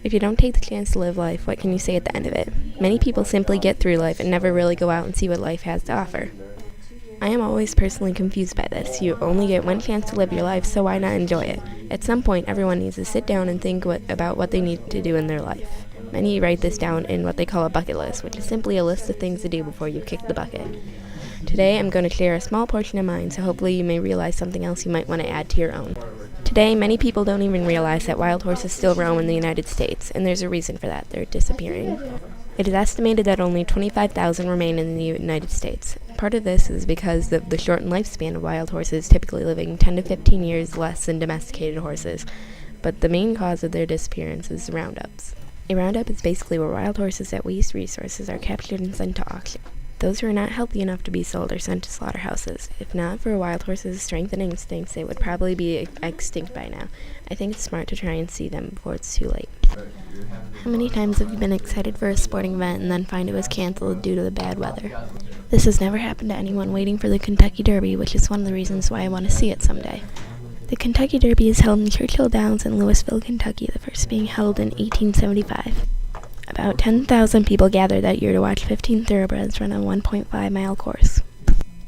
If you don't take the chance to live life, what can you say at the end of it? Many people simply get through life and never really go out and see what life has to offer. I am always personally confused by this. You only get one chance to live your life, so why not enjoy it? At some point, everyone needs to sit down and think about what they need to do in their life. Many write this down in what they call a bucket list, which is simply a list of things to do before you kick the bucket. Today, I'm going to share a small portion of mine, so hopefully you may realize something else you might want to add to your own. Today, many people don't even realize that wild horses still roam in the United States, and there's a reason for that. They're disappearing. It is estimated that only 25,000 remain in the United States. Part of this is because of the shortened lifespan of wild horses, typically living 10 to 15 years less than domesticated horses, but the main cause of their disappearance is roundups. A roundup is basically where wild horses that waste resources are captured and sent to auction. Those who are not healthy enough to be sold are sent to slaughterhouses. If not for a wild horse's strength and instincts, they would probably be extinct by now. I think it's smart to try and see them before it's too late. How many times have you been excited for a sporting event and then find it was canceled due to the bad weather? This has never happened to anyone waiting for the Kentucky Derby, which is one of the reasons why I want to see it someday. The Kentucky Derby is held in Churchill Downs in Louisville, Kentucky, the first being held in 1875. About 10,000 people gathered that year to watch 15 thoroughbreds run a 1.5-mile course.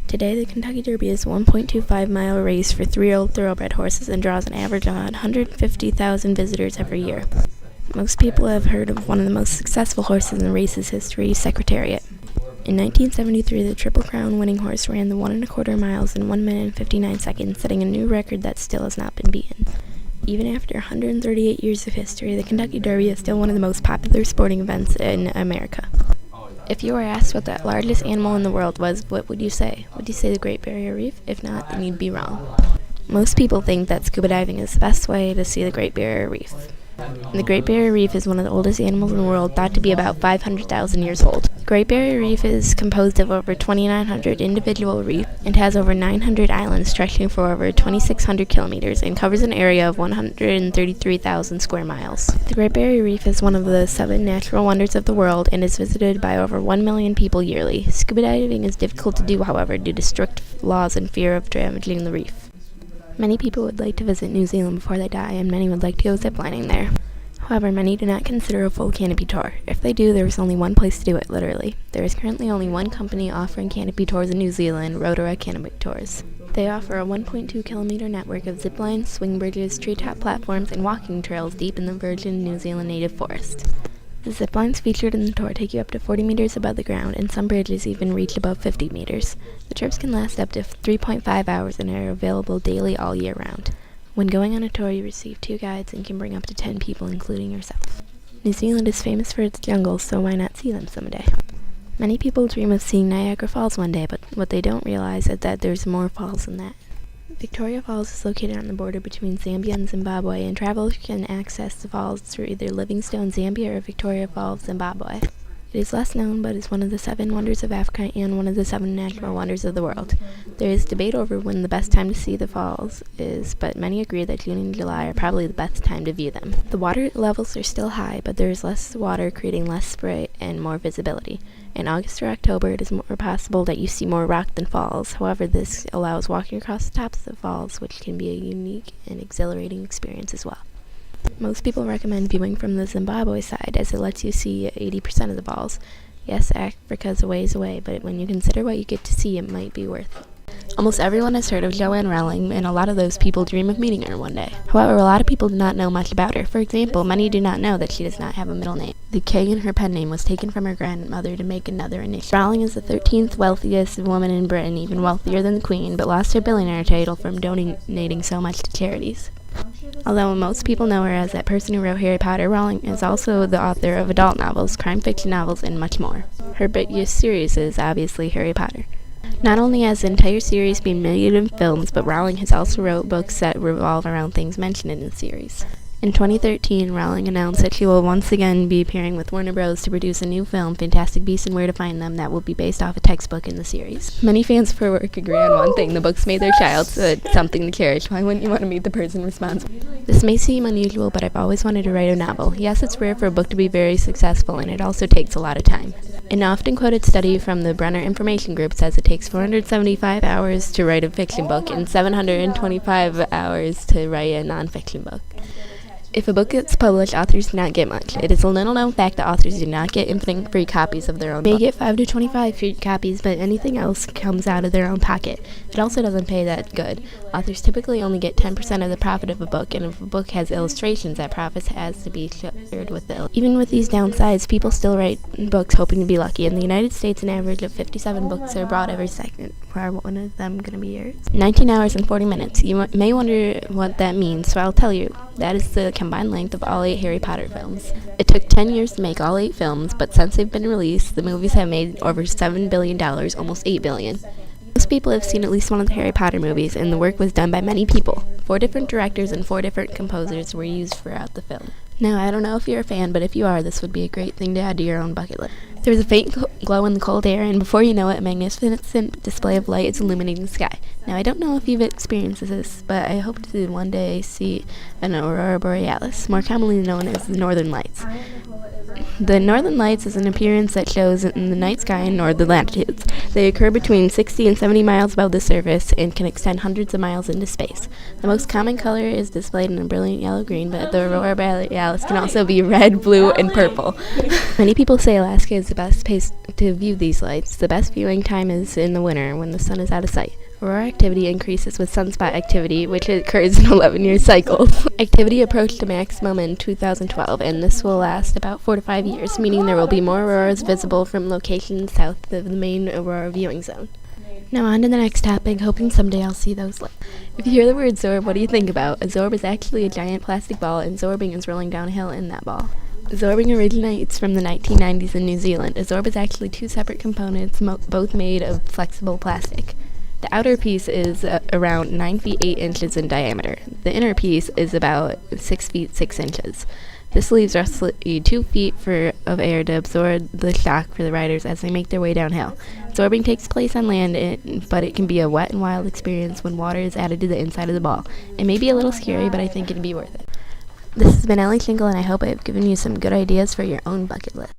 Today, the Kentucky Derby is a 1.25-mile race for 3-year-old thoroughbred horses and draws an average of 150,000 visitors every year. Most people have heard of one of the most successful horses in the race's history, Secretariat. In 1973, the Triple Crown winning horse ran the 1.25 miles in 1 minute and 59 seconds, setting a new record that still has not been beaten. Even after 138 years of history, the Kentucky Derby is still one of the most popular sporting events in America. If you were asked what the largest animal in the world was, what would you say? Would you say the Great Barrier Reef? If not, then you'd be wrong. Most people think that scuba diving is the best way to see the Great Barrier Reef. The Great Barrier Reef is one of the oldest animals in the world, thought to be about 500,000 years old. The Great Barrier Reef is composed of over 2,900 individual reefs and has over 900 islands stretching for over 2,600 kilometers and covers an area of 133,000 square miles. The Great Barrier Reef is one of the 7 natural wonders of the world and is visited by over 1 million people yearly. Scuba diving is difficult to do, however, due to strict laws and fear of damaging the reef. Many people would like to visit New Zealand before they die, and many would like to go ziplining there. However, many do not consider a full canopy tour. If they do, there is only one place to do it, literally. There is currently only one company offering canopy tours in New Zealand, Rotorua Canopy Tours. They offer a 1.2-kilometer network of zip lines, swing bridges, treetop platforms, and walking trails deep in the virgin New Zealand native forest. The zip lines featured in the tour take you up to 40 meters above the ground, and some bridges even reach above 50 meters. The trips can last up to 3.5 hours and are available daily all year round. When going on a tour, you receive 2 guides and can bring up to 10 people, including yourself. New Zealand is famous for its jungles, so why not see them someday? Many people dream of seeing Niagara Falls one day, but what they don't realize is that there's more falls than that. Victoria Falls is located on the border between Zambia and Zimbabwe, and travelers can access the falls through either Livingstone, Zambia, or Victoria Falls, Zimbabwe. It is less known, but is one of the 7 wonders of Africa and one of the 7 natural wonders of the world. There is debate over when the best time to see the falls is, but many agree that June and July are probably the best time to view them. The water levels are still high, but there is less water, creating less spray and more visibility. In August or October, it is more possible that you see more rock than falls. However, this allows walking across the tops of the falls, which can be a unique and exhilarating experience as well. Most people recommend viewing from the Zimbabwe side, as it lets you see 80% of the falls. Yes, Africa is a ways away, but when you consider what you get to see, it might be worth it. Almost everyone has heard of Joanne Rowling, and a lot of those people dream of meeting her one day. However, a lot of people do not know much about her. For example, many do not know that she does not have a middle name. The K in her pen name was taken from her grandmother to make another initial. Rowling is the 13th wealthiest woman in Britain, even wealthier than the Queen, but lost her billionaire title from donating so much to charities. Although most people know her as that person who wrote Harry Potter, Rowling is also the author of adult novels, crime fiction novels, and much more. Her biggest series is obviously Harry Potter. Not only has the entire series been made in films, but Rowling has also wrote books that revolve around things mentioned in the series. In 2013, Rowling announced that she will once again be appearing with Warner Bros. To produce a new film, Fantastic Beasts and Where to Find Them, that will be based off a textbook in the series. Many fans of her work agree on one thing: the books made their child, so it's something to cherish. Why wouldn't you want to meet the person responsible? This may seem unusual, but I've always wanted to write a novel. Yes, it's rare for a book to be very successful, and it also takes a lot of time. An often quoted study from the Brenner Information Group says it takes 475 hours to write a fiction book and 725 hours to write a nonfiction book. If a book gets published, authors do not get much. It is a little known fact that authors do not get infinite free copies of their own book. They get 5 to 25 free copies, but anything else comes out of their own pocket. It also doesn't pay that good. Authors typically only get 10% of the profit of a book, and if a book has illustrations, that profit has to be shared with the Even with these downsides, people still write books hoping to be lucky. In the United States, an average of 57 books are bought every second. Are one of them going to be yours? 19 hours and 40 minutes. You may wonder what that means, so I'll tell you. That is the combined length of all 8 Harry Potter films. It took 10 years to make all 8 films, but since they've been released, the movies have made over $7 billion, almost $8 billion. Most people have seen at least one of the Harry Potter movies, and the work was done by many people. 4 different directors and 4 different composers were used throughout the film. Now, I don't know if you're a fan, but if you are, this would be a great thing to add to your own bucket list. There's a faint glow in the cold air, and before you know it, a magnificent display of light is illuminating the sky. Now, I don't know if you've experienced this, but I hope to one day see an aurora borealis, more commonly known as the northern lights. The northern lights is an appearance that shows in the night sky in northern latitudes. They occur between 60 and 70 miles above the surface and can extend hundreds of miles into space. The most common color is displayed in a brilliant yellow-green, but the aurora borealis can also be red, blue, and purple. Many people say Alaska is the best place to view these lights. The best viewing time is in the winter when the sun is out of sight. Aurora activity increases with sunspot activity, which occurs in 11-year cycles. Activity approached a maximum in 2012, and this will last about 4 to 5 years, meaning there will be more auroras visible from locations south of the main aurora viewing zone. Now on to the next topic, hoping someday I'll see those lights. If you hear the word zorb, what do you think about? A zorb is actually a giant plastic ball, and zorbing is rolling downhill in that ball. Zorbing originates from the 1990s in New Zealand. A zorb is actually 2 separate components, both made of flexible plastic. The outer piece is around 9 feet 8 inches in diameter. The inner piece is about 6 feet 6 inches. This leaves roughly 2 feet of air to absorb the shock for the riders as they make their way downhill. Zorbing takes place on land, but it can be a wet and wild experience when water is added to the inside of the ball. It may be a little scary, but I think it'd be worth it. This has been Ellie Shingle, and I hope I've given you some good ideas for your own bucket list.